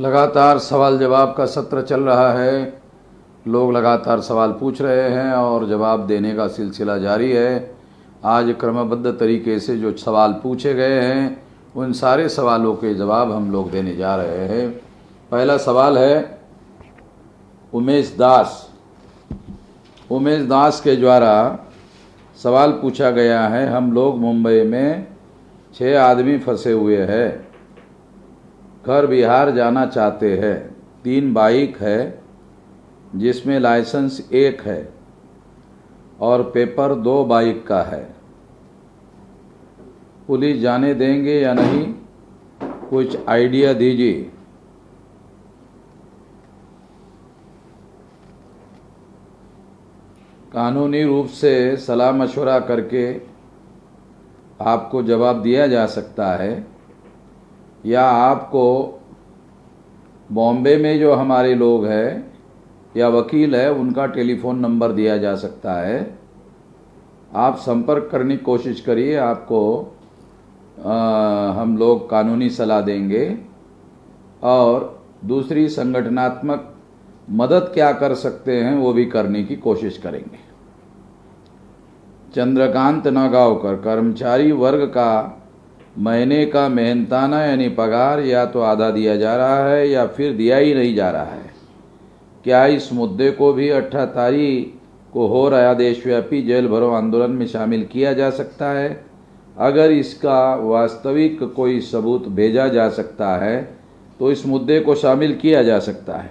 लगातार सवाल जवाब का सत्र चल रहा है। लोग लगातार सवाल पूछ रहे हैं और जवाब देने का सिलसिला जारी है। आज क्रमबद्ध तरीके से जो सवाल पूछे गए हैं उन सारे सवालों के जवाब हम लोग देने जा रहे हैं। पहला सवाल है उमेश दास के द्वारा सवाल पूछा गया है। हम लोग मुंबई में 6 आदमी फंसे हुए हैं, घर बिहार जाना चाहते हैं। 3 बाइक है जिसमें लाइसेंस 1 है और पेपर 2 बाइक का है। पुलिस जाने देंगे या नहीं, कुछ आइडिया दीजिए। कानूनी रूप से सलाह मशवरा करके आपको जवाब दिया जा सकता है या आपको बॉम्बे में जो हमारे लोग हैं या वकील है उनका टेलीफोन नंबर दिया जा सकता है। आप संपर्क करने की कोशिश करिए, आपको हम लोग कानूनी सलाह देंगे और दूसरी संगठनात्मक मदद क्या कर सकते हैं वो भी करने की कोशिश करेंगे। चंद्रकांत नागावकर, कर्मचारी वर्ग का महीने का मेहनताना यानी पगार या तो आधा दिया जा रहा है या फिर दिया ही नहीं जा रहा है। क्या इस मुद्दे को भी 18 तारीख को हो रहा देशव्यापी जेल भरो आंदोलन में शामिल किया जा सकता है? अगर इसका वास्तविक कोई सबूत भेजा जा सकता है तो इस मुद्दे को शामिल किया जा सकता है।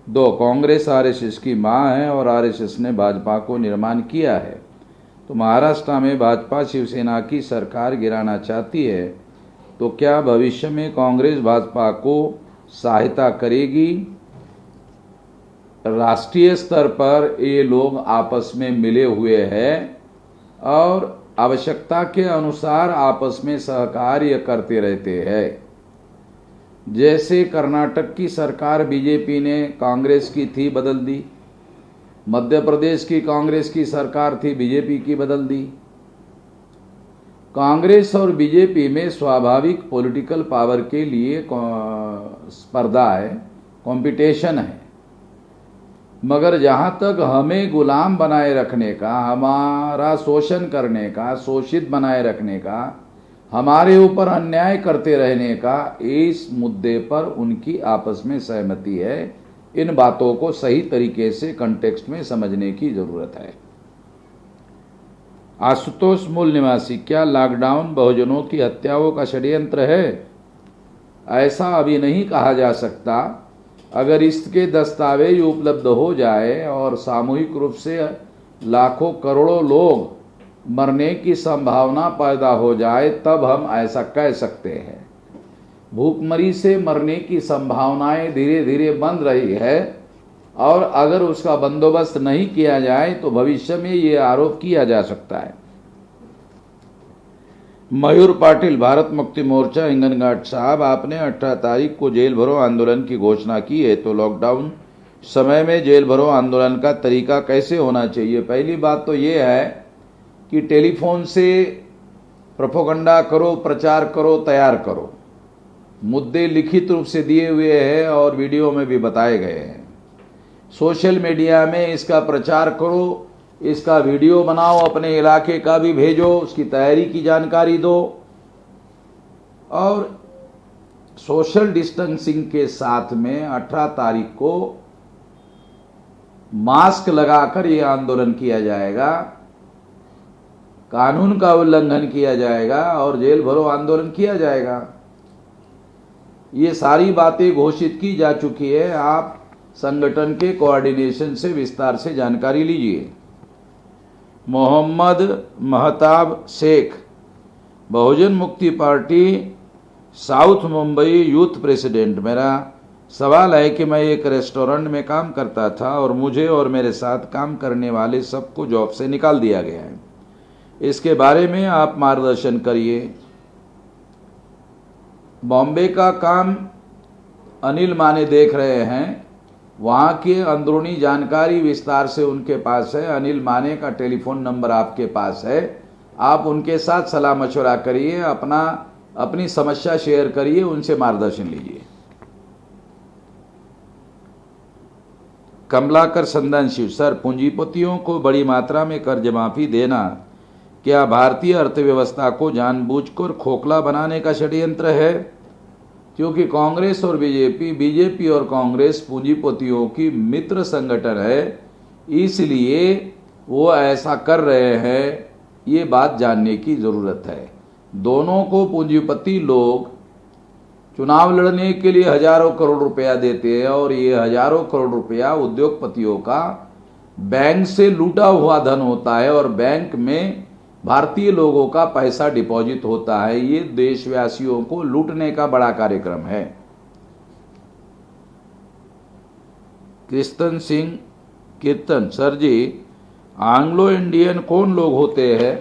2, कांग्रेस आरएसएस की मां है और आरएसएस ने भाजपा को निर्माण किया है, तो महाराष्ट्र में भाजपा शिवसेना की सरकार गिराना चाहती है, तो क्या भविष्य में कांग्रेस भाजपा को सहायता करेगी? राष्ट्रीय स्तर पर ये लोग आपस में मिले हुए हैं और आवश्यकता के अनुसार आपस में सहकार्य करते रहते हैं। जैसे कर्नाटक की सरकार बीजेपी ने कांग्रेस की थी, बदल दी। मध्य प्रदेश की कांग्रेस की सरकार थी, बीजेपी की बदल दी। कांग्रेस और बीजेपी में स्वाभाविक पॉलिटिकल पावर के लिए स्पर्धा है, कंपटीशन है, मगर जहां तक हमें गुलाम बनाए रखने का, हमारा शोषण करने का, शोषित बनाए रखने का, हमारे ऊपर अन्याय करते रहने का, इस मुद्दे पर उनकी आपस में सहमति है। इन बातों को सही तरीके से कॉन्टेक्स्ट में समझने की जरूरत है। आशुतोष मूल निवासी, क्या लॉकडाउन बहुजनों की हत्याओं का षड्यंत्र है? ऐसा अभी नहीं कहा जा सकता। अगर इसके दस्तावेज उपलब्ध हो जाए और सामूहिक रूप से लाखों करोड़ों लोग मरने की संभावना पैदा हो जाए तब हम ऐसा कह सकते हैं। भूखमरी से मरने की संभावनाएं धीरे धीरे बन रही है और अगर उसका बंदोबस्त नहीं किया जाए तो भविष्य में ये आरोप किया जा सकता है। मयूर पाटिल, भारत मुक्ति मोर्चा, हिंगनघाट साहब, आपने 18 तारीख को जेल भरो आंदोलन की घोषणा की है, तो लॉकडाउन समय में जेल भरो आंदोलन का तरीका कैसे होना चाहिए? पहली बात तो ये है कि टेलीफोन से प्रोपेगेंडा करो, प्रचार करो, तैयार करो। मुद्दे लिखित रूप से दिए हुए हैं और वीडियो में भी बताए गए हैं। सोशल मीडिया में इसका प्रचार करो, इसका वीडियो बनाओ, अपने इलाके का भी भेजो, उसकी तैयारी की जानकारी दो और सोशल डिस्टेंसिंग के साथ में 18 तारीख को मास्क लगाकर यह आंदोलन किया जाएगा, कानून का उल्लंघन किया जाएगा और जेल भरो आंदोलन किया जाएगा। ये सारी बातें घोषित की जा चुकी है। आप संगठन के कोऑर्डिनेशन से विस्तार से जानकारी लीजिए। मोहम्मद महताब शेख, बहुजन मुक्ति party south Mumbai youth president. मेरा सवाल है कि मैं एक रेस्टोरेंट में काम करता था और मुझे और मेरे साथ काम करने वाले सबको जॉब से निकाल दिया गया है। इसके बारे में आप मार्गदर्शन करिए। बॉम्बे का काम अनिल माने देख रहे हैं, वहाँ की अंदरूनी जानकारी विस्तार से उनके पास है। अनिल माने का टेलीफोन नंबर आपके पास है, आप उनके साथ सलाह मशवरा करिए, अपनी समस्या शेयर करिए, उनसे मार्गदर्शन लीजिए। कमलाकर संदनशिव, सर पूंजीपतियों को बड़ी मात्रा में कर्ज माफी देना क्या भारतीय अर्थव्यवस्था को जानबूझकर खोखला बनाने का षड्यंत्र है? क्योंकि कांग्रेस और बीजेपी और कांग्रेस पूंजीपतियों की मित्र संगठन है, इसलिए वो ऐसा कर रहे हैं। ये बात जानने की ज़रूरत है। दोनों को पूंजीपति लोग चुनाव लड़ने के लिए हजारों करोड़ रुपया देते हैं और ये हजारों करोड़ रुपया उद्योगपतियों का बैंक से लूटा हुआ धन होता है और बैंक में भारतीय लोगों का पैसा डिपॉजिट होता है। ये देशवासियों को लूटने का बड़ा कार्यक्रम है। कृष्ण सिंह कीर्तन, सर जी एंग्लो इंडियन कौन लोग होते हैं?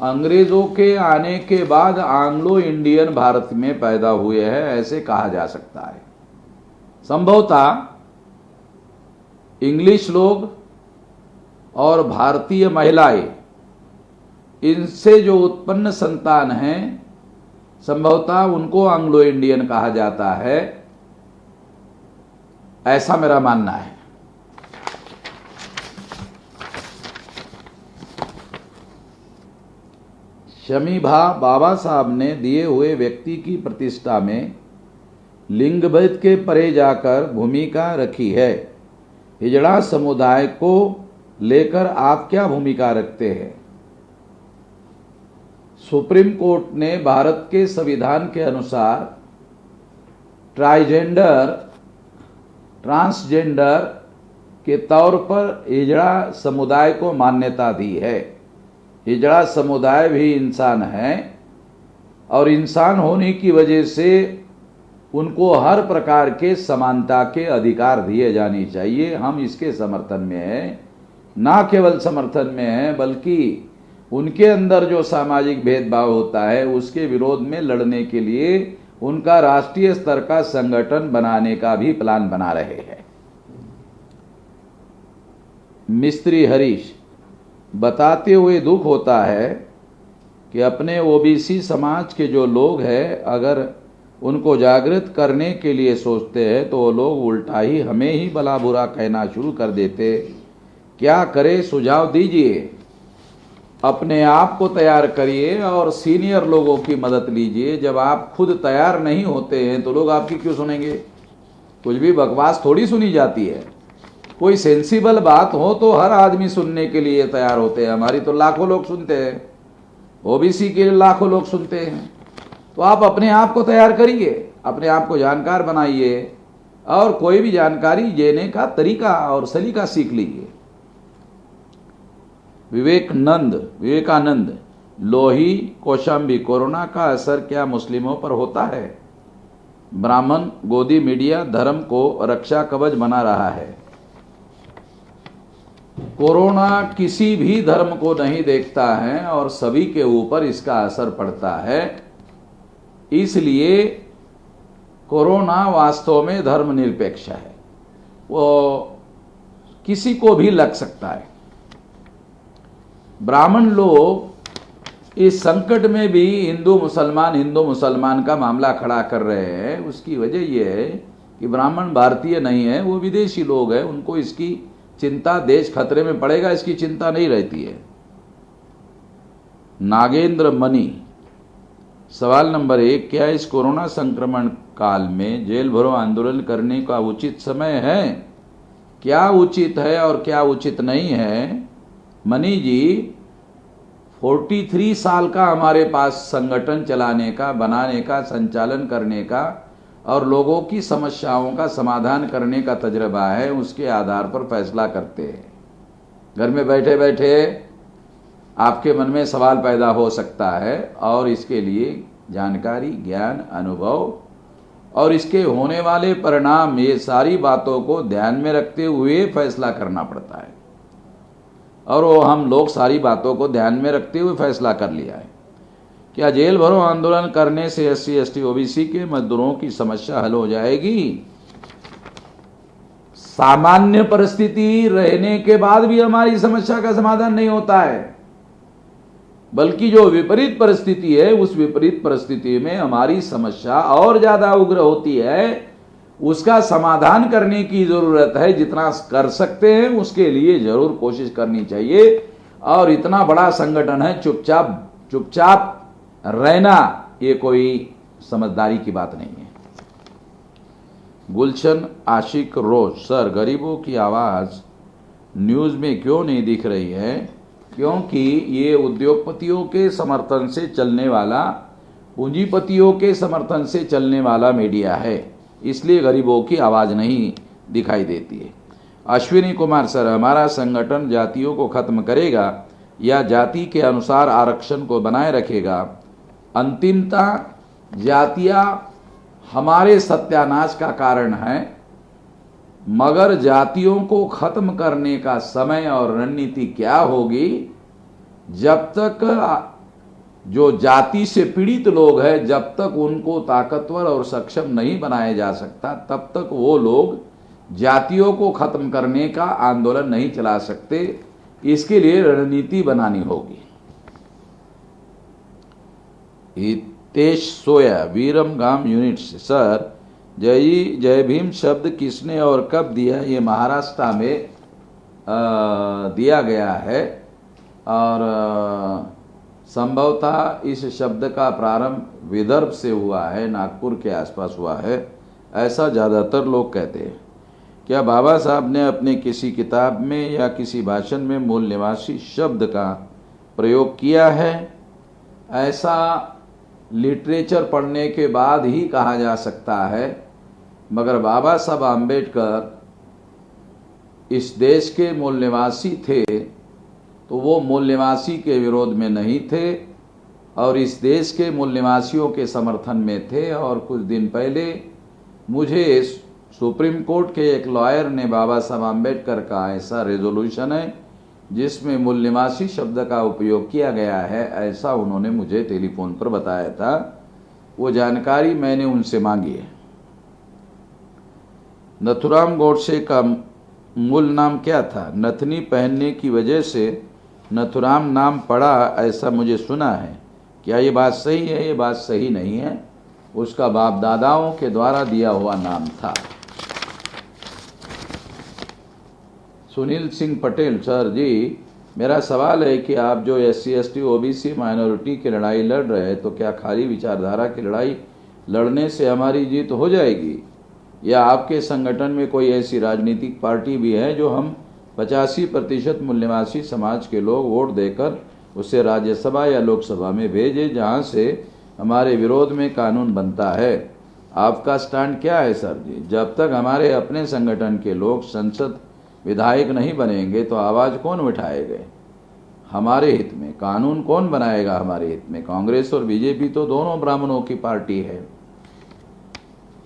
अंग्रेजों के आने के बाद एंग्लो इंडियन भारत में पैदा हुए हैं, ऐसे कहा जा सकता है। संभवतः इंग्लिश लोग और भारतीय महिलाएं, इनसे जो उत्पन्न संतान हैं, संभवतः उनको एंग्लो इंडियन कहा जाता है, ऐसा मेरा मानना है। शमीभा, बाबा साहब ने दिए हुए व्यक्ति की प्रतिष्ठा में लिंगभेद के परे जाकर भूमिका रखी है। हिजड़ा समुदाय को लेकर आप क्या भूमिका रखते हैं? सुप्रीम कोर्ट ने भारत के संविधान के अनुसार ट्रांसजेंडर के तौर पर हिजड़ा समुदाय को मान्यता दी है। हिजड़ा समुदाय भी इंसान है और इंसान होने की वजह से उनको हर प्रकार के समानता के अधिकार दिए जाने चाहिए। हम इसके समर्थन में हैं, ना केवल समर्थन में हैं बल्कि उनके अंदर जो सामाजिक भेदभाव होता है उसके विरोध में लड़ने के लिए उनका राष्ट्रीय स्तर का संगठन बनाने का भी प्लान बना रहे हैं। मिस्त्री हरीश, बताते हुए दुख होता है कि अपने ओबीसी समाज के जो लोग हैं, अगर उनको जागृत करने के लिए सोचते हैं तो वो लोग उल्टा ही हमें ही भला बुरा कहना शुरू कर देते। क्या करे, सुझाव दीजिए। अपने आप को तैयार करिए और सीनियर लोगों की मदद लीजिए। जब आप खुद तैयार नहीं होते हैं तो लोग आपकी क्यों सुनेंगे? कुछ भी बकवास थोड़ी सुनी जाती है। कोई सेंसिबल बात हो तो हर आदमी सुनने के लिए तैयार होते हैं। हमारी तो लाखों लोग सुनते हैं, ओबीसी के लाखों लोग सुनते हैं। तो आप अपने आप को तैयार करिए, अपने आप को जानकार बनाइए और कोई भी जानकारी लेने का तरीका और सलीका सीख लीजिए। विवेकानंद, लोही कौशाम्बी, कोरोना का असर क्या मुस्लिमों पर होता है? ब्राह्मण, गोदी मीडिया धर्म को रक्षा कवच बना रहा है। कोरोना किसी भी धर्म को नहीं देखता है और सभी के ऊपर इसका असर पड़ता है। इसलिए कोरोना वास्तव में धर्मनिरपेक्ष है, वो किसी को भी लग सकता है। ब्राह्मण लोग इस संकट में भी हिंदू मुसलमान का मामला खड़ा कर रहे हैं। उसकी वजह यह है कि ब्राह्मण भारतीय नहीं है, वो विदेशी लोग हैं। उनको इसकी चिंता, देश खतरे में पड़ेगा, इसकी चिंता नहीं रहती है। नागेंद्र मनी, सवाल नंबर 1, क्या इस कोरोना संक्रमण काल में जेल भरो आंदोलन करने का उचित समय है? क्या उचित है और क्या उचित नहीं है? मनी जी, 43 साल का हमारे पास संगठन चलाने का, बनाने का, संचालन करने का और लोगों की समस्याओं का समाधान करने का तजुर्बा है। उसके आधार पर फैसला करते हैं। घर में बैठे बैठे आपके मन में सवाल पैदा हो सकता है और इसके लिए जानकारी, ज्ञान, अनुभव और इसके होने वाले परिणाम, ये सारी बातों को ध्यान में रखते हुए फैसला करना पड़ता है। और वो हम लोग सारी बातों को ध्यान में रखते हुए फैसला कर लिया है। क्या जेल भरो आंदोलन करने से SC, ST, OBC के मजदूरों की समस्या हल हो जाएगी? सामान्य परिस्थिति रहने के बाद भी हमारी समस्या का समाधान नहीं होता है, बल्कि जो विपरीत परिस्थिति है उस विपरीत परिस्थिति में हमारी समस्या और ज्यादा उग्र होती है उसका समाधान करने की जरूरत है। जितना कर सकते हैं उसके लिए जरूर कोशिश करनी चाहिए। और इतना बड़ा संगठन है, चुपचाप रहना ये कोई समझदारी की बात नहीं है। गुलशन आशिक रोज, सर गरीबों की आवाज न्यूज में क्यों नहीं दिख रही है? क्योंकि ये उद्योगपतियों के समर्थन से चलने वाला, पूंजीपतियों के समर्थन से चलने वाला मीडिया है, इसलिए गरीबों की आवाज नहीं दिखाई देती है। अश्विनी कुमार, सर हमारा संगठन जातियों को खत्म करेगा या जाति के अनुसार आरक्षण को बनाए रखेगा? अंतिमता जातियां हमारे सत्यानाश का कारण है, मगर जातियों को खत्म करने का समय और रणनीति क्या होगी? जब तक जो जाति से पीड़ित लोग हैं, जब तक उनको ताकतवर और सक्षम नहीं बनाया जा सकता, तब तक वो लोग जातियों को खत्म करने का आंदोलन नहीं चला सकते। इसके लिए रणनीति बनानी होगी। हितेश सोया, वीरम गांव यूनिट से, सर जय भीम शब्द किसने और कब दिया? ये महाराष्ट्र में दिया गया है और संभवतः इस शब्द का प्रारंभ विदर्भ से हुआ है, नागपुर के आसपास हुआ है, ऐसा ज़्यादातर लोग कहते हैं। क्या बाबा साहब ने अपने किसी किताब में या किसी भाषण में मूल निवासी शब्द का प्रयोग किया है? ऐसा लिटरेचर पढ़ने के बाद ही कहा जा सकता है, मगर बाबा साहब आम्बेडकर इस देश के मूल निवासी थे, तो वो मूल निवासी के विरोध में नहीं थे और इस देश के मूल निवासियों के समर्थन में थे। और कुछ दिन पहले मुझे सुप्रीम कोर्ट के एक लॉयर ने बाबा साहब आम्बेडकर का ऐसा रेजोल्यूशन है जिसमें मूल निवासी शब्द का उपयोग किया गया है, ऐसा उन्होंने मुझे टेलीफोन पर बताया था। वो जानकारी मैंने उनसे मांगी है। नथुराम गोडसे का मूल नाम क्या था? नथनी पहनने की वजह से नथुराम नाम पड़ा, ऐसा मुझे सुना है। क्या ये बात सही है? ये बात सही नहीं है, उसका बाप दादाओं के द्वारा दिया हुआ नाम था। सुनील सिंह पटेल, सर जी मेरा सवाल है कि आप जो SC ST OBC माइनॉरिटी की लड़ाई लड़ रहे हैं, तो क्या खाली विचारधारा की लड़ाई लड़ने से हमारी जीत हो जाएगी, या आपके संगठन में कोई ऐसी राजनीतिक पार्टी भी है जो हम 85% मूल निवासी समाज के लोग वोट देकर उसे राज्यसभा या लोकसभा में भेजे, जहां से हमारे विरोध में कानून बनता है? आपका स्टैंड क्या है सर जी? जब तक हमारे अपने संगठन के लोग संसद विधायक नहीं बनेंगे तो आवाज़ कौन उठाएगा हमारे हित में? कानून कौन बनाएगा हमारे हित में? कांग्रेस और बीजेपी तो दोनों ब्राह्मणों की पार्टी है।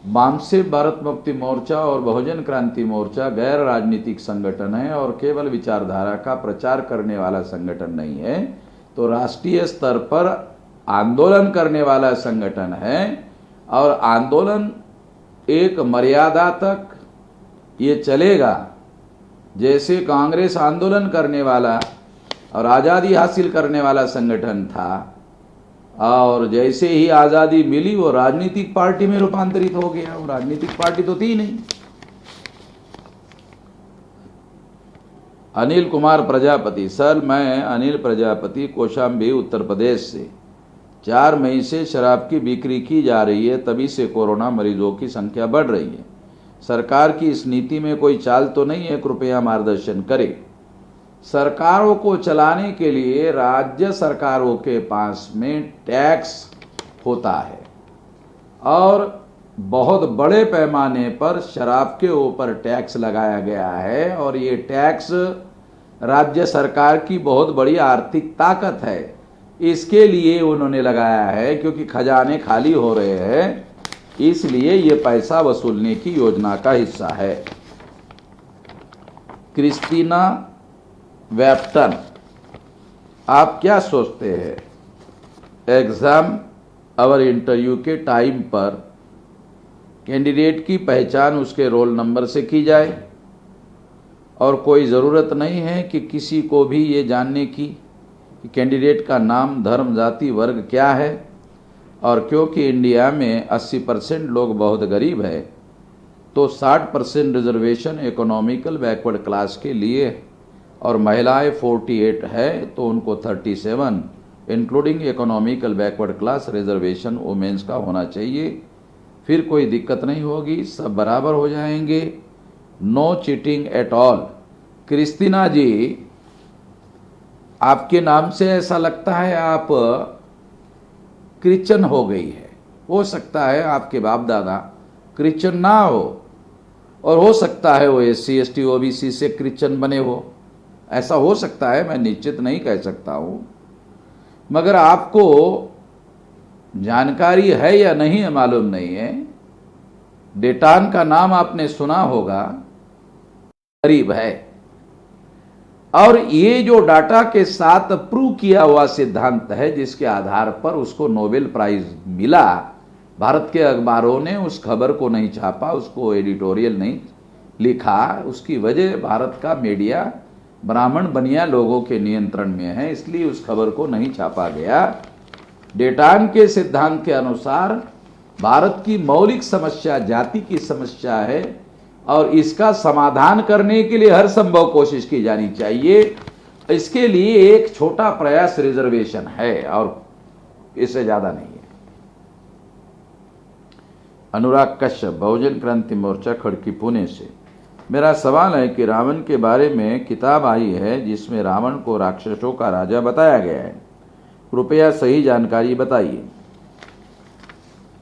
वामसे भारत मुक्ति मोर्चा और बहुजन क्रांति मोर्चा गैर राजनीतिक संगठन है और केवल विचारधारा का प्रचार करने वाला संगठन नहीं है, तो राष्ट्रीय स्तर पर आंदोलन करने वाला संगठन है। और आंदोलन एक मर्यादा तक ये चलेगा। जैसे कांग्रेस आंदोलन करने वाला और आज़ादी हासिल करने वाला संगठन था, और जैसे ही आज़ादी मिली वो राजनीतिक पार्टी में रूपांतरित हो गया। वो राजनीतिक पार्टी तो थी नहीं। अनिल कुमार प्रजापति, सर मैं अनिल प्रजापति, कौशाम्बी उत्तर प्रदेश से। 4 मई से शराब की बिक्री की जा रही है, तभी से कोरोना मरीजों की संख्या बढ़ रही है। सरकार की इस नीति में कोई चाल तो नहीं है? कृपया मार्गदर्शन करें। सरकारों को चलाने के लिए राज्य सरकारों के पास में टैक्स होता है और बहुत बड़े पैमाने पर शराब के ऊपर टैक्स लगाया गया है, और ये टैक्स राज्य सरकार की बहुत बड़ी आर्थिक ताकत है। इसके लिए उन्होंने लगाया है, क्योंकि खजाने खाली हो रहे हैं, इसलिए ये पैसा वसूलने की योजना का हिस्सा है। क्रिस्टीना वेप्टन, आप क्या सोचते हैं एग्जाम और इंटरव्यू के टाइम पर कैंडिडेट की पहचान उसके रोल नंबर से की जाए और कोई ज़रूरत नहीं है कि किसी को भी ये जानने की कि कैंडिडेट का नाम, धर्म, जाति, वर्ग क्या है? और क्योंकि इंडिया में 80% लोग बहुत गरीब है, तो 60% रिजर्वेशन इकोनॉमिकल बैकवर्ड क्लास के लिए और महिलाएं 48 है तो उनको 37 including economical backward class reservation women's का होना चाहिए। फिर कोई दिक्कत नहीं होगी, सब बराबर हो जाएंगे। No cheating at all. Christina ji, आपके नाम से ऐसा लगता है आप क्रिश्चियन हो गई है। हो सकता है आपके बाप दादा क्रिश्चियन ना हो, और हो सकता है वो SC ST OBC से क्रिश्चियन बने हो, ऐसा हो सकता है, मैं निश्चित नहीं कह सकता हूं। मगर आपको जानकारी है या नहीं है मालूम नहीं है। डेटान का नाम आपने सुना होगा, गरीब है, और ये जो डाटा के साथ प्रूव किया हुआ सिद्धांत है जिसके आधार पर उसको नोबेल प्राइज मिला। भारत के अखबारों ने उस खबर को नहीं छापा, उसको एडिटोरियल नहीं लिखा। उसकी वजह भारत का मीडिया ब्राह्मण बनिया लोगों के नियंत्रण में है, इसलिए उस खबर को नहीं छापा गया। डेटान के सिद्धांत के अनुसार भारत की मौलिक समस्या जाति की समस्या है और इसका समाधान करने के लिए हर संभव कोशिश की जानी चाहिए। इसके लिए एक छोटा प्रयास रिजर्वेशन है और इससे ज्यादा नहीं है। अनुराग कश्यप, बहुजन क्रांति मोर्चा, खड़की, पुणे से। मेरा सवाल है कि रावण के बारे में किताब आई है जिसमें रावण को राक्षसों का राजा बताया गया है, कृपया सही जानकारी बताइए।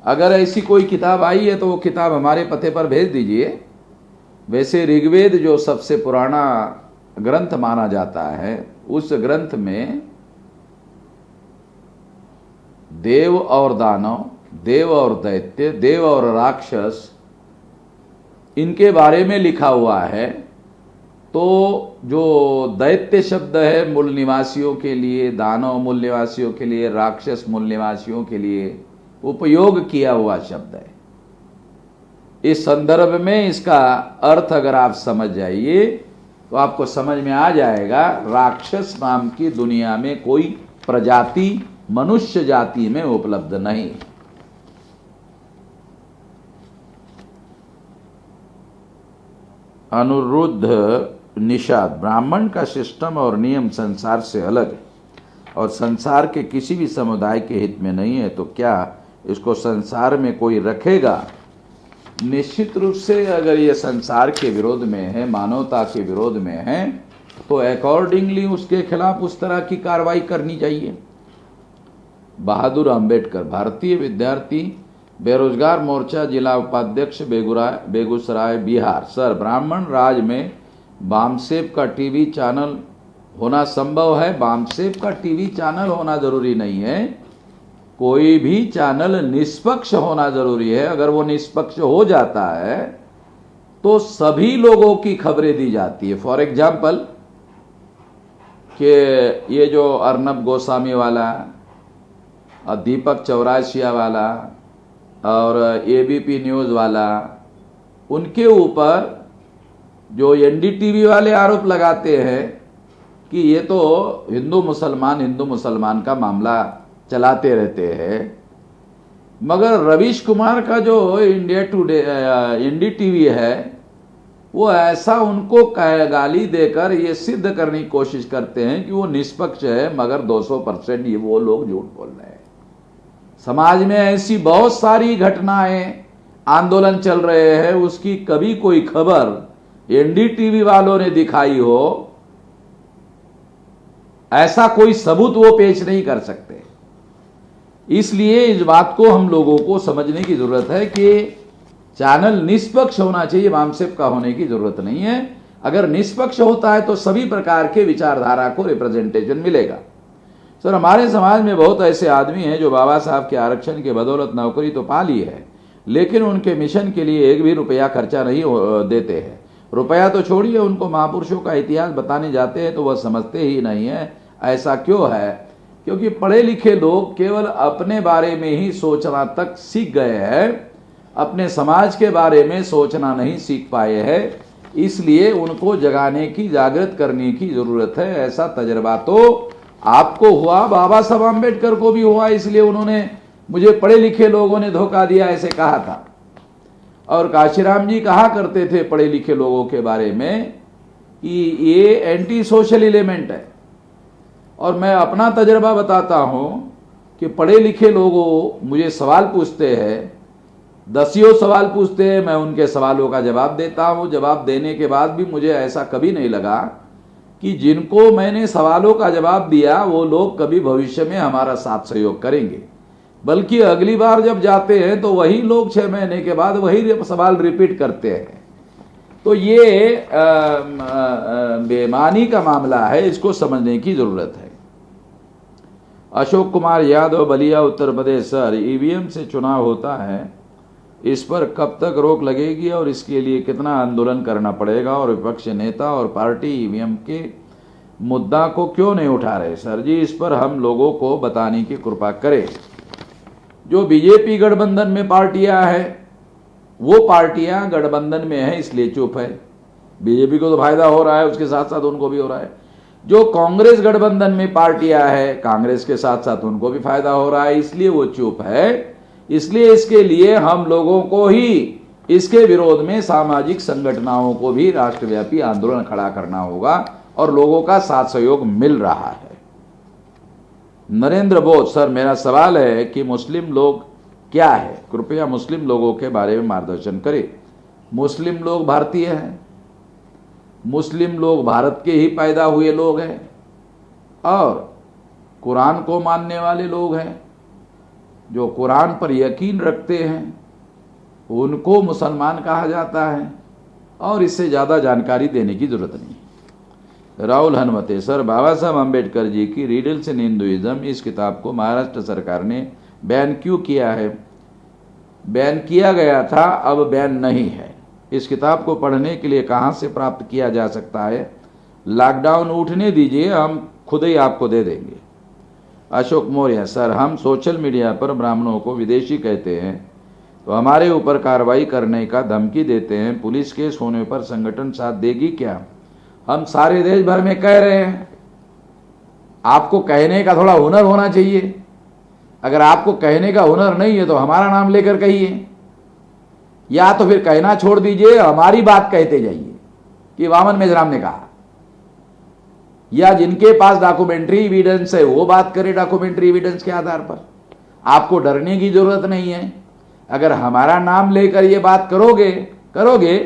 अगर ऐसी कोई किताब आई है तो वो किताब हमारे पते पर भेज दीजिए। वैसे ऋग्वेद जो सबसे पुराना ग्रंथ माना जाता है, उस ग्रंथ में देव और दानव, देव और दैत्य, देव और राक्षस, इनके बारे में लिखा हुआ है। तो जो दैत्य शब्द है मूल निवासियों के लिए, दानव मूल निवासियों के लिए, राक्षस मूल निवासियों के लिए उपयोग किया हुआ शब्द है। इस संदर्भ में इसका अर्थ अगर आप समझ जाइए तो आपको समझ में आ जाएगा राक्षस नाम की दुनिया में कोई प्रजाति मनुष्य जाति में उपलब्ध नहीं। अनुरुद्ध निषाद, ब्राह्मण का सिस्टम और नियम संसार से अलग है और संसार के किसी भी समुदाय के हित में नहीं है, तो क्या इसको संसार में कोई रखेगा? निश्चित रूप से अगर ये संसार के विरोध में है, मानवता के विरोध में है, तो अकॉर्डिंगली उसके खिलाफ उस तरह की कार्रवाई करनी चाहिए। बहादुर अंबेडकर, भारतीय विद्यार्थी बेरोजगार मोर्चा, जिला उपाध्यक्ष, बेगूसराय, बिहार। सर, ब्राह्मण राज में बामसेप का टीवी चैनल होना संभव है? बामसेप का टीवी चैनल होना जरूरी नहीं है, कोई भी चैनल निष्पक्ष होना जरूरी है। अगर वो निष्पक्ष हो जाता है तो सभी लोगों की खबरें दी जाती है। फॉर एग्जाम्पल कि ये जो अर्नब गोस्वामी वाला, दीपक चौरासिया वाला और ABP न्यूज़ वाला, उनके ऊपर जो NDTV वाले आरोप लगाते हैं कि ये तो हिंदू मुसलमान का मामला चलाते रहते हैं, मगर रवीश कुमार का जो इंडिया टुडे NDTV है वो ऐसा उनको गाली देकर ये सिद्ध करने की कोशिश करते हैं कि वो निष्पक्ष है, मगर 200% ये वो लोग झूठ बोल रहे हैं। समाज में ऐसी बहुत सारी घटनाएं, आंदोलन चल रहे हैं, उसकी कभी कोई खबर NDTV वालों ने दिखाई हो, ऐसा कोई सबूत वो पेश नहीं कर सकते। इसलिए इस बात को हम लोगों को समझने की जरूरत है कि चैनल निष्पक्ष होना चाहिए, वामसेप का होने की जरूरत नहीं है। अगर निष्पक्ष होता है तो सभी प्रकार के विचारधारा को रिप्रेजेंटेशन मिलेगा। सर, हमारे समाज में बहुत ऐसे आदमी हैं जो बाबा साहब के आरक्षण के बदौलत नौकरी तो पा ली है, लेकिन उनके मिशन के लिए एक भी रुपया खर्चा नहीं देते हैं। रुपया तो छोड़िए, उनको महापुरुषों का इतिहास बताने जाते हैं तो वह समझते ही नहीं है। ऐसा क्यों है? क्योंकि पढ़े लिखे लोग केवल अपने बारे में ही सोचना तक सीख गए हैं, अपने समाज के बारे में सोचना नहीं सीख पाए हैं। इसलिए उनको जगाने की, जागृत करने की जरूरत है। ऐसा तजर्बा तो आपको हुआ, बाबा साहब आम्बेडकर को भी हुआ, इसलिए उन्होंने मुझे पढ़े लिखे लोगों ने धोखा दिया ऐसे कहा था। और काशीराम जी कहा करते थे पढ़े लिखे लोगों के बारे में कि ये एंटी सोशल एलिमेंट है। और मैं अपना तजर्बा बताता हूं कि पढ़े लिखे लोगों मुझे सवाल पूछते हैं, दसियों सवाल पूछते हैं, मैं उनके सवालों का जवाब देता हूं। जवाब देने के बाद भी मुझे ऐसा कभी नहीं लगा कि जिनको मैंने सवालों का जवाब दिया वो लोग कभी भविष्य में हमारा साथ सहयोग करेंगे, बल्कि अगली बार जब जाते हैं तो वही लोग 6 महीने के बाद वही सवाल रिपीट करते हैं। तो ये बेईमानी का मामला है, इसको समझने की जरूरत है। अशोक कुमार यादव, बलिया, उत्तर प्रदेश। सर, ईवीएम से चुनाव होता है, इस पर कब तक रोक लगेगी और इसके लिए कितना आंदोलन करना पड़ेगा, और विपक्ष नेता और पार्टी ईवीएम के मुद्दा को क्यों नहीं उठा रहे? सर जी, इस पर हम लोगों को बताने की कृपा करें। जो बीजेपी गठबंधन में पार्टियां हैं वो पार्टियां गठबंधन में है इसलिए चुप है। बीजेपी को तो फायदा हो रहा है, उसके साथ साथ उनको भी हो रहा है। जो कांग्रेस गठबंधन में पार्टियां है, कांग्रेस के साथ साथ उनको भी फायदा हो रहा है, इसलिए वो चुप है। इसलिए इसके लिए हम लोगों को ही इसके विरोध में सामाजिक संगठनों को भी राष्ट्रव्यापी आंदोलन खड़ा करना होगा और लोगों का साथ सहयोग मिल रहा है। नरेंद्र बोस। सर, मेरा सवाल है कि मुस्लिम लोग क्या है? कृपया मुस्लिम लोगों के बारे में मार्गदर्शन करें। मुस्लिम लोग भारतीय हैं, मुस्लिम लोग भारत के ही पैदा हुए लोग हैं और कुरान को मानने वाले लोग हैं। जो कुरान पर यकीन रखते हैं उनको मुसलमान कहा जाता है, और इससे ज़्यादा जानकारी देने की जरूरत नहीं। राहुल हनुमते। सर, बाबा साहब अम्बेडकर जी की रिडल्स इन हिंदुइज्म, इस किताब को महाराष्ट्र सरकार ने बैन क्यों किया है? बैन किया गया था, अब बैन नहीं है। इस किताब को पढ़ने के लिए कहाँ से प्राप्त किया जा सकता है? लॉकडाउन उठने दीजिए, हम खुद ही आपको दे देंगे। अशोक मौर्य। सर, हम सोशल मीडिया पर ब्राह्मणों को विदेशी कहते हैं तो हमारे ऊपर कार्रवाई करने का धमकी देते हैं, पुलिस केस होने पर संगठन साथ देगी क्या? हम सारे देश भर में कह रहे हैं, आपको कहने का थोड़ा हुनर होना चाहिए। अगर आपको कहने का हुनर नहीं है तो हमारा नाम लेकर कहिए, या तो फिर कहना छोड़ दीजिए, हमारी बात कहते जाइए कि वामन मेजराम ने कहा, या जिनके पास डॉक्यूमेंट्री एविडेंस है वो बात करे डॉक्यूमेंट्री एविडेंस के आधार पर। आपको डरने की जरूरत नहीं है। अगर हमारा नाम लेकर ये बात करोगे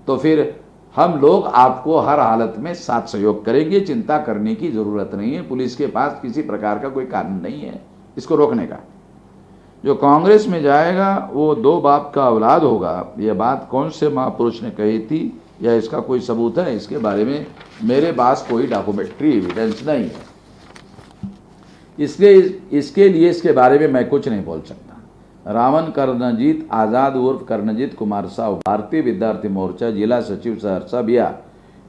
तो फिर हम लोग आपको हर हालत में साथ सहयोग करेंगे, चिंता करने की जरूरत नहीं है। पुलिस के पास किसी प्रकार का कोई कानून नहीं है इसको रोकने का। जो कांग्रेस में जाएगा वो 2 बाप का औलाद होगा, यह बात कौन से महापुरुष ने कही थी, या इसका कोई सबूत है? इसके बारे में मेरे पास कोई डॉक्यूमेंट्री एविडेंस नहीं है, इसलिए इसके लिए इसके बारे में मैं कुछ नहीं बोल सकता। रावण कर्णजीत आज़ाद उर्फ कर्णजीत कुमार साहू, भारतीय विद्यार्थी मोर्चा, जिला सचिव सहरसा बिहार।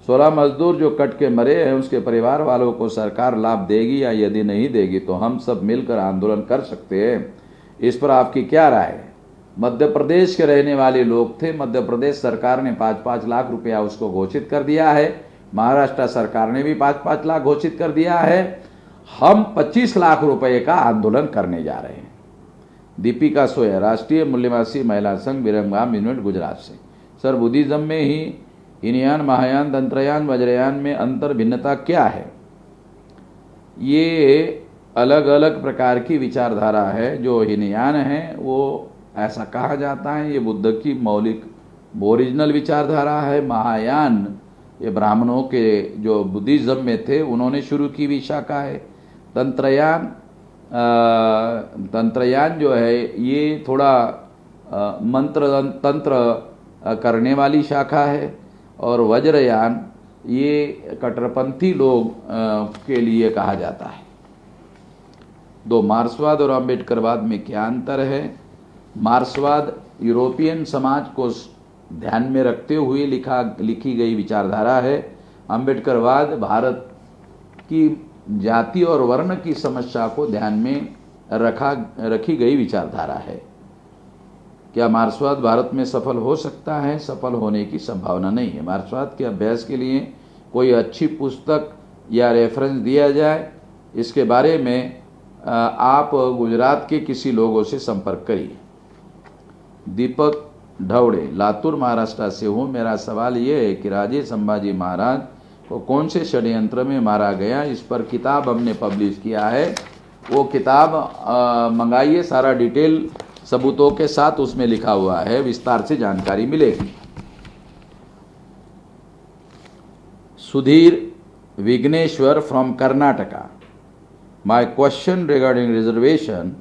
16 मजदूर जो कट के मरे हैं उसके परिवार वालों को सरकार लाभ देगी, या यदि नहीं देगी तो हम सब मिलकर आंदोलन कर सकते हैं। इस पर आपकी क्या राय है? मध्य प्रदेश के रहने वाले लोग थे, मध्य प्रदेश सरकार ने 5-5 लाख रुपया उसको घोषित कर दिया है, महाराष्ट्र सरकार ने भी 5-5 लाख घोषित कर दिया है। हम 25 लाख रुपए का आंदोलन करने जा रहे हैं। दीपिका सोया, राष्ट्रीय मूल्यवासी महिला संघ, विरमगाम यूनिट, गुजरात से। सर, बुद्धिज्म में ही हीनयान, महायान, तंत्रयान, वज्रयान में अंतर भिन्नता क्या है? ये अलग अलग प्रकार की विचारधारा है। जो हीनयान है वो ऐसा कहा जाता है ये बुद्ध की मौलिक ओरिजिनल विचारधारा है। महायान ये ब्राह्मणों के जो बुद्धिज्म में थे उन्होंने शुरू की हुई शाखा है। तंत्रयान जो है ये थोड़ा मंत्र तंत्र करने वाली शाखा है, और वज्रयान ये कट्टरपंथी लोग के लिए कहा जाता है। 2 मार्क्सवाद और अम्बेडकरवाद में क्या अंतर है? मार्क्सवाद यूरोपियन समाज को ध्यान में रखते हुए लिखी गई विचारधारा है। अम्बेडकरवाद भारत की जाति और वर्ण की समस्या को ध्यान में रखी गई विचारधारा है। क्या मार्क्सवाद भारत में सफल हो सकता है? सफल होने की संभावना नहीं है। मार्क्सवाद के अभ्यास के लिए कोई अच्छी पुस्तक या रेफरेंस दिया जाए, इसके बारे में आप गुजरात के किसी लोगों से संपर्क करिए। दीपक ढवड़े, लातूर महाराष्ट्र से हूँ। मेरा सवाल ये है कि राजे संभाजी महाराज को कौन से षड्यंत्र में मारा गया, इस पर किताब हमने पब्लिश किया है। वो किताब मंगाइए, सारा डिटेल सबूतों के साथ उसमें लिखा हुआ है, विस्तार से जानकारी मिलेगी। Sudhir Vighneshwar from Karnataka, my question regarding reservation,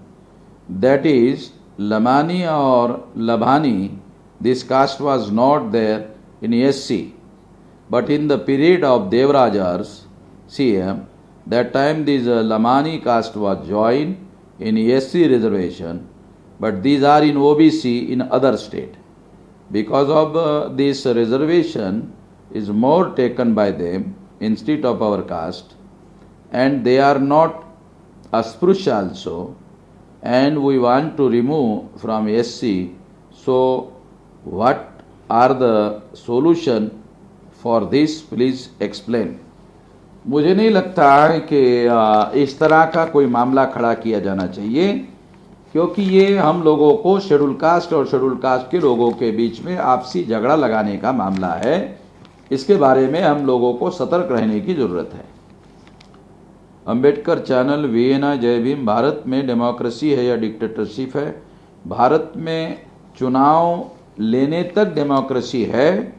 that is Lamani or Labhani, this caste was not there in SC, but in the period of Devaraja's CM, that time this Lamani caste was joined in SC reservation, but these are in OBC in other state. Because of this reservation is more taken by them instead of our caste, and they are not Asprusha also, and we want to remove from SC. So what are the solution for this? Please explain. मुझे नहीं लगता है कि इस तरह का कोई मामला खड़ा किया जाना चाहिए, क्योंकि ये हम लोगों को शेड्यूल कास्ट और शेड्यूल कास्ट के लोगों के बीच में आपसी झगड़ा लगाने का मामला है। इसके बारे में हम लोगों को सतर्क रहने की ज़रूरत है। अंबेडकर चैनल, वियना, जय भीम। भारत में डेमोक्रेसी है या डिक्टेटरशिप है? भारत में चुनाव लेने तक डेमोक्रेसी है,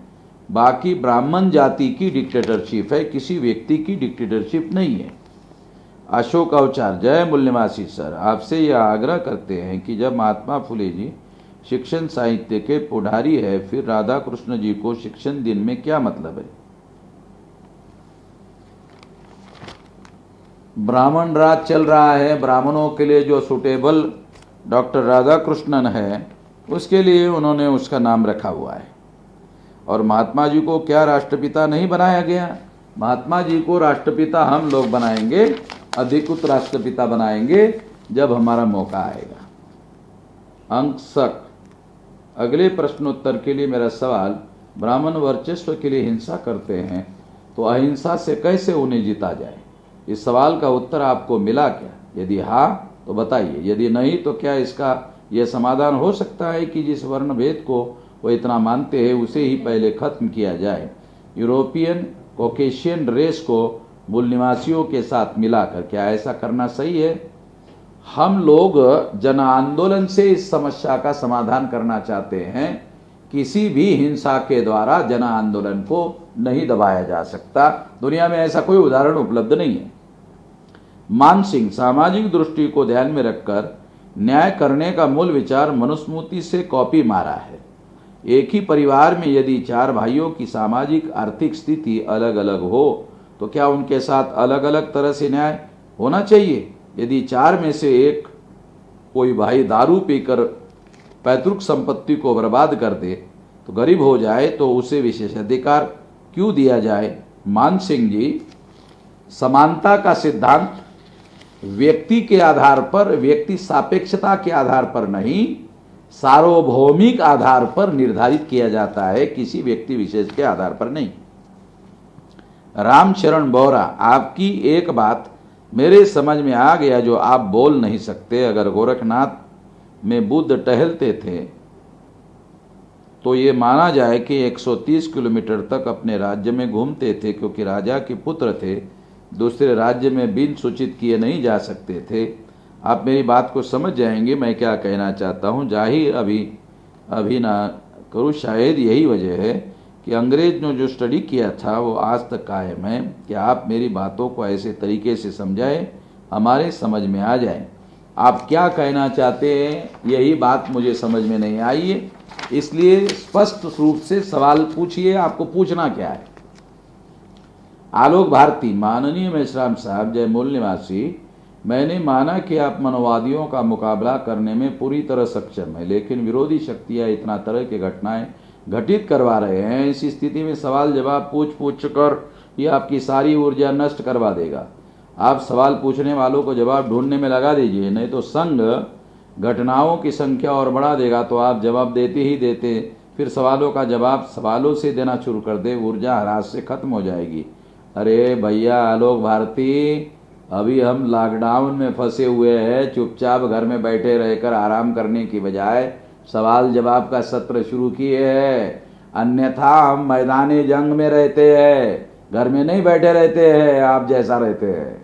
बाकी ब्राह्मण जाति की डिक्टेटरशिप है, किसी व्यक्ति की डिक्टेटरशिप नहीं है। अशोक अवचार, जय मूल्यवासी सर, आपसे यह आग्रह करते हैं कि जब महात्मा फुले जी शिक्षण साहित्य के पुढ़ारी है, फिर राधा कृष्ण जी को शिक्षण दिन में क्या मतलब है? ब्राह्मण राज चल रहा है, ब्राह्मणों के लिए जो सुटेबल डॉक्टर राधा कृष्णन है उसके लिए उन्होंने उसका नाम रखा हुआ है। और महात्मा जी को क्या राष्ट्रपिता नहीं बनाया गया? महात्मा जी को राष्ट्रपिता हम लोग बनाएंगे, अधिकृत राष्ट्रपिता बनाएंगे जब हमारा मौका आएगा। अंशक, अगले प्रश्नोत्तर के लिए मेरा सवाल, ब्राह्मण वर्चस्व के लिए हिंसा करते हैं तो अहिंसा से कैसे उन्हें जीता जाए? इस सवाल का उत्तर आपको मिला क्या? यदि हाँ तो बताइए, यदि नहीं तो क्या इसका यह समाधान हो सकता है कि जिस वर्ण भेद को वो इतना मानते हैं उसे ही पहले खत्म किया जाए? यूरोपियन कॉकेशियन रेस को मूल निवासियों के साथ मिलाकर, क्या ऐसा करना सही है? हम लोग जन आंदोलन से इस समस्या का समाधान करना चाहते हैं। किसी भी हिंसा के द्वारा जन आंदोलन को नहीं दबाया जा सकता। दुनिया में ऐसा कोई उदाहरण उपलब्ध नहीं है। मान सिंह, सामाजिक दृष्टि को ध्यान में रखकर न्याय करने का मूल विचार मनुस्मृति से कॉपी मारा है। एक ही परिवार में यदि 4 भाइयों की सामाजिक आर्थिक स्थिति अलग अलग हो तो क्या उनके साथ अलग अलग तरह से न्याय होना चाहिए? यदि 4 में से एक कोई भाई दारू पीकर पैतृक संपत्ति को बर्बाद कर दे तो गरीब हो जाए तो उसे विशेषाधिकार क्यों दिया जाए? मान सिंह जी, समानता का सिद्धांत व्यक्ति के आधार पर, व्यक्ति सापेक्षता के आधार पर नहीं, सार्वभौमिक आधार पर निर्धारित किया जाता है, किसी व्यक्ति विशेष के आधार पर नहीं। रामचरण बोरा, आपकी एक बात मेरे समझ में आ गया जो आप बोल नहीं सकते। अगर गोरखनाथ में बुद्ध टहलते थे तो ये माना जाए कि 130 किलोमीटर तक अपने राज्य में घूमते थे, क्योंकि राजा के पुत्र थे, दूसरे राज्य में बिन सूचित किए नहीं जा सकते थे। आप मेरी बात को समझ जाएंगे मैं क्या कहना चाहता हूँ। जाहिर अभी ना करूँ, शायद यही वजह है कि अंग्रेज ने जो स्टडी किया था वो आज तक कायम है। कि आप मेरी बातों को ऐसे तरीके से समझाएं हमारे समझ में आ जाए। आप क्या कहना चाहते हैं यही बात मुझे समझ में नहीं आई है, इसलिए स्पष्ट रूप से सवाल पूछिए, आपको पूछना क्या है। आलोक भारती, माननीय मेश्राम साहब, जय मूल निवासी, मैंने माना कि आप मनोवादियों का मुकाबला करने में पूरी तरह सक्षम है, लेकिन विरोधी शक्तियां इतना तरह की घटनाएं घटित करवा रहे हैं। इस स्थिति में सवाल जवाब पूछ कर ये आपकी सारी ऊर्जा नष्ट करवा देगा। आप सवाल पूछने वालों को जवाब ढूंढने में लगा दीजिए, नहीं तो संघ घटनाओं की संख्या और बढ़ा देगा। तो आप जवाब देते ही देते फिर सवालों का जवाब सवालों से देना शुरू कर दे, ऊर्जा ह्रास से खत्म हो जाएगी। अरे भैया आलोक भारती, अभी हम लॉकडाउन में फंसे हुए हैं, चुपचाप घर में बैठे रहकर आराम करने की बजाय सवाल जवाब का सत्र शुरू किए हैं, अन्यथा हम मैदान जंग में रहते हैं, घर में नहीं बैठे रहते हैं, आप जैसा रहते हैं।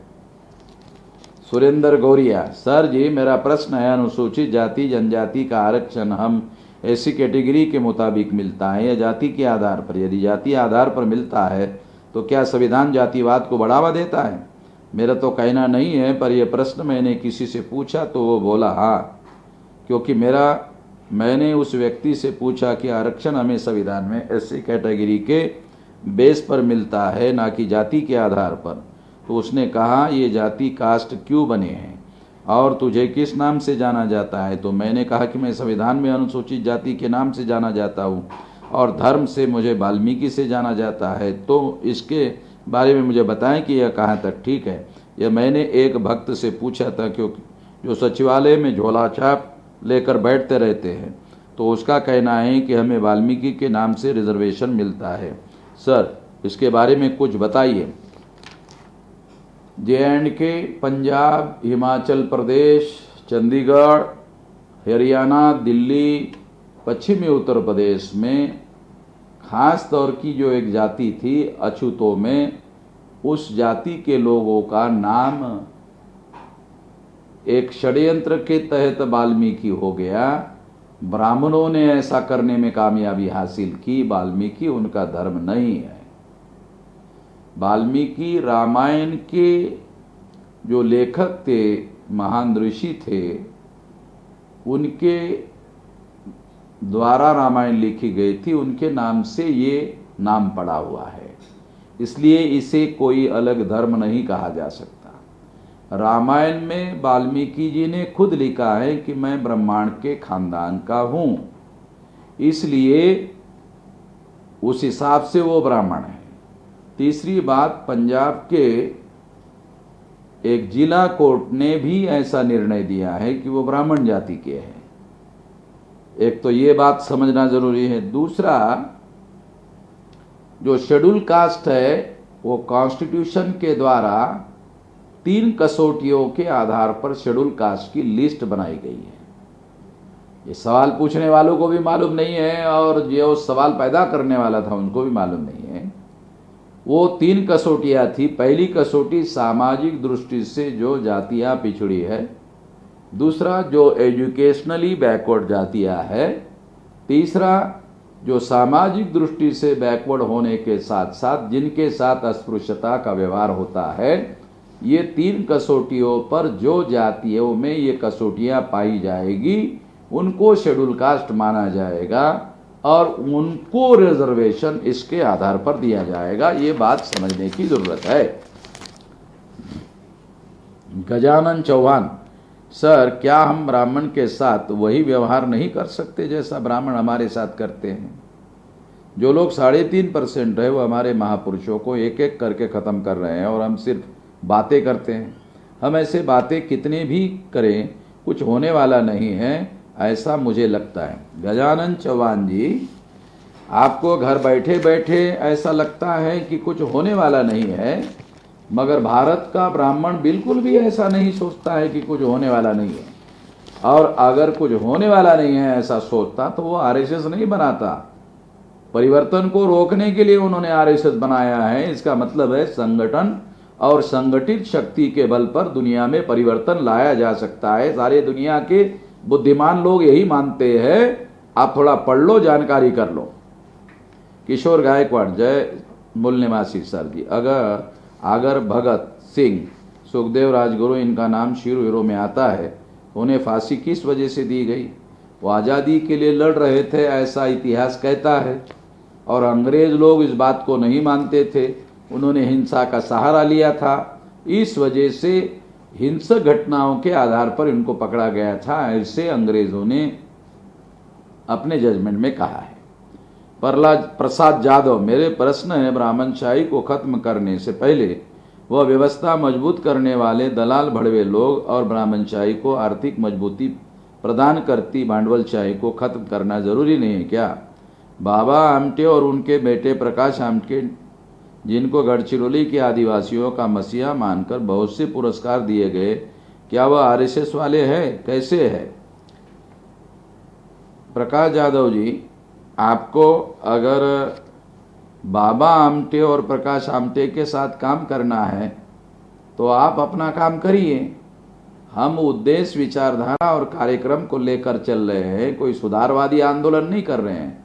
सुरेंद्र गौरिया, सर जी मेरा प्रश्न है, अनुसूचित जाति जनजाति का आरक्षण हम ऐसी कैटेगरी के मुताबिक मिलता है या जाति के आधार पर? यदि जाति आधार पर मिलता है तो क्या संविधान जातिवाद को बढ़ावा देता है? मेरा तो कहना नहीं है, पर यह प्रश्न मैंने किसी से पूछा तो वो बोला हाँ, क्योंकि मैंने उस व्यक्ति से पूछा कि आरक्षण हमें संविधान में ऐसी कैटेगरी के बेस पर मिलता है ना कि जाति के आधार पर। तो उसने कहा ये जाति कास्ट क्यों बने हैं और तुझे किस नाम से जाना जाता है? तो मैंने कहा कि मैं संविधान में अनुसूचित जाति के नाम से जाना जाता हूँ और धर्म से मुझे वाल्मीकि से जाना जाता है, तो इसके बारे में मुझे बताएं कि यह कहाँ तक ठीक है। यह मैंने एक भक्त से पूछा था, क्योंकि जो सचिवालय में झोला छाप लेकर बैठते रहते हैं, तो उसका कहना है कि हमें वाल्मीकि के नाम से रिजर्वेशन मिलता है। सर इसके बारे में कुछ बताइए। JNK, पंजाब, हिमाचल प्रदेश, चंडीगढ़, हरियाणा, दिल्ली, पश्चिमी उत्तर प्रदेश में खास तौर की जो एक जाति थी अछूतों में, उस जाति के लोगों का नाम एक षड्यंत्र के तहत वाल्मीकि हो गया। ब्राह्मणों ने ऐसा करने में कामयाबी हासिल की। वाल्मीकि उनका धर्म नहीं है। वाल्मीकि रामायण के जो लेखक थे, महान ऋषि थे, उनके द्वारा रामायण लिखी गई थी, उनके नाम से ये नाम पड़ा हुआ है, इसलिए इसे कोई अलग धर्म नहीं कहा जा सकता। रामायण में वाल्मीकि जी ने खुद लिखा है कि मैं ब्रह्मांड के खानदान का हूं, इसलिए उस हिसाब से वो ब्राह्मण है। तीसरी बात, पंजाब के एक जिला कोर्ट ने भी ऐसा निर्णय दिया है कि वो ब्राह्मण जाति के हैं। एक तो ये बात समझना जरूरी है। दूसरा, जो शेड्यूल कास्ट है वो कॉन्स्टिट्यूशन के द्वारा 3 कसौटियों के आधार पर शेड्यूल कास्ट की लिस्ट बनाई गई है। ये सवाल पूछने वालों को भी मालूम नहीं है और जो सवाल पैदा करने वाला था उनको भी मालूम नहीं है। वो 3 कसौटियाँ थी। पहली कसौटी सामाजिक दृष्टि से जो जातियाँ पिछड़ी है, दूसरा जो एजुकेशनली बैकवर्ड जातियाँ है, तीसरा जो सामाजिक दृष्टि से बैकवर्ड होने के साथ साथ जिनके साथ अस्पृश्यता का व्यवहार होता है। ये 3 कसौटियों पर जो जातियों में ये कसौटियाँ पाई जाएगी उनको शेड्यूल कास्ट माना जाएगा और उनको रिजर्वेशन इसके आधार पर दिया जाएगा। ये बात समझने की जरूरत है। गजानन चौहान, सर क्या हम ब्राह्मण के साथ वही व्यवहार नहीं कर सकते जैसा ब्राह्मण हमारे साथ करते हैं? जो लोग 3.5% है वो हमारे महापुरुषों को एक एक करके ख़त्म कर रहे हैं और हम सिर्फ बातें करते हैं। हम ऐसे बातें कितने भी करें कुछ होने वाला नहीं है, ऐसा मुझे लगता है। गजानन चौहान जी, आपको घर बैठे बैठे ऐसा लगता है कि कुछ होने वाला नहीं है, मगर भारत का ब्राह्मण बिल्कुल भी ऐसा नहीं सोचता है कि कुछ होने वाला नहीं है। और अगर कुछ होने वाला नहीं है ऐसा सोचता तो वो RSS नहीं बनाता। परिवर्तन को रोकने के लिए उन्होंने RSS बनाया है। इसका मतलब है संगठन और संगठित शक्ति के बल पर दुनिया में परिवर्तन लाया जा सकता है। सारे दुनिया के बुद्धिमान लोग यही मानते हैं। आप थोड़ा पढ़ लो, जानकारी कर लो। किशोर गायकवाड़, जय मूल निवासी सर जी, अगर भगत सिंह, सुखदेव राजगुरु इनका नाम शीरो हीरो में आता है, उन्हें फांसी किस वजह से दी गई? वो आज़ादी के लिए लड़ रहे थे, ऐसा इतिहास कहता है। और अंग्रेज लोग इस बात को नहीं मानते थे, उन्होंने हिंसा का सहारा लिया था। इस वजह से हिंसक घटनाओं के आधार पर इनको पकड़ा गया था, ऐसे अंग्रेजों ने अपने जजमेंट में कहा है। प्रसाद जाधव, मेरे प्रश्न है, ब्राह्मणशाही को खत्म करने से पहले वह व्यवस्था मजबूत करने वाले दलाल भड़वे लोग और ब्राह्मणशाही को आर्थिक मजबूती प्रदान करती भांडवलशाही को खत्म करना जरूरी नहीं है क्या? बाबा आमटे और उनके बेटे प्रकाश आमटे, जिनको गढ़चिरौली के आदिवासियों का मसीहा मानकर बहुत से पुरस्कार दिए गए, क्या वह RSS वाले हैं? कैसे है? प्रकाश यादव जी, आपको अगर बाबा आमटे और प्रकाश आमटे के साथ काम करना है तो आप अपना काम करिए। हम उद्देश्य, विचारधारा और कार्यक्रम को लेकर चल रहे हैं, कोई सुधारवादी आंदोलन नहीं कर रहे हैं,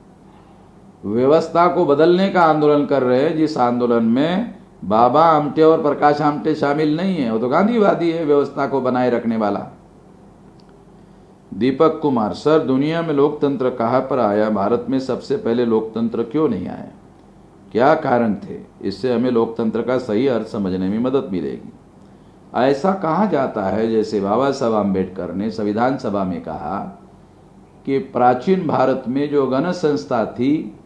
व्यवस्था को बदलने का आंदोलन कर रहे हैं। जिस आंदोलन में बाबा आमटे और प्रकाश आमटे शामिल नहीं है, वो तो गांधीवादी है, व्यवस्था को बनाए रखने वाला। दीपक कुमार, सर दुनिया में लोकतंत्र कहाँ पर आया? भारत में सबसे पहले लोकतंत्र क्यों नहीं आया? क्या कारण थे? इससे हमें लोकतंत्र का सही अर्थ समझने में मदद मिलेगी। ऐसा कहा जाता है जैसे बाबा साहब आम्बेडकर ने संविधान सभा में कहा कि प्राचीन भारत में जो गण संस्था थी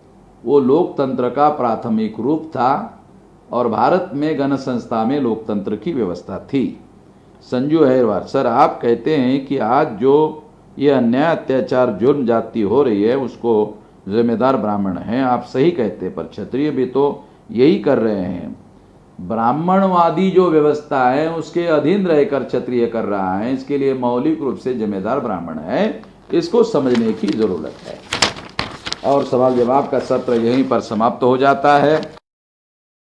वो लोकतंत्र का प्राथमिक रूप था और भारत में गण संस्था में लोकतंत्र की व्यवस्था थी। संजू अहिरवार, सर आप कहते हैं कि आज जो ये अन्याय, अत्याचार, जुर्म, जाति हो रही है उसको जिम्मेदार ब्राह्मण हैं। आप सही कहते हैं, पर क्षत्रिय भी तो यही कर रहे हैं। ब्राह्मणवादी जो व्यवस्था है उसके अधीन रहकर क्षत्रिय कर रहा है, इसके लिए मौलिक रूप से जिम्मेदार ब्राह्मण है। इसको समझने की जरूरत है। और सवाल जवाब का सत्र यहीं पर समाप्त हो जाता है।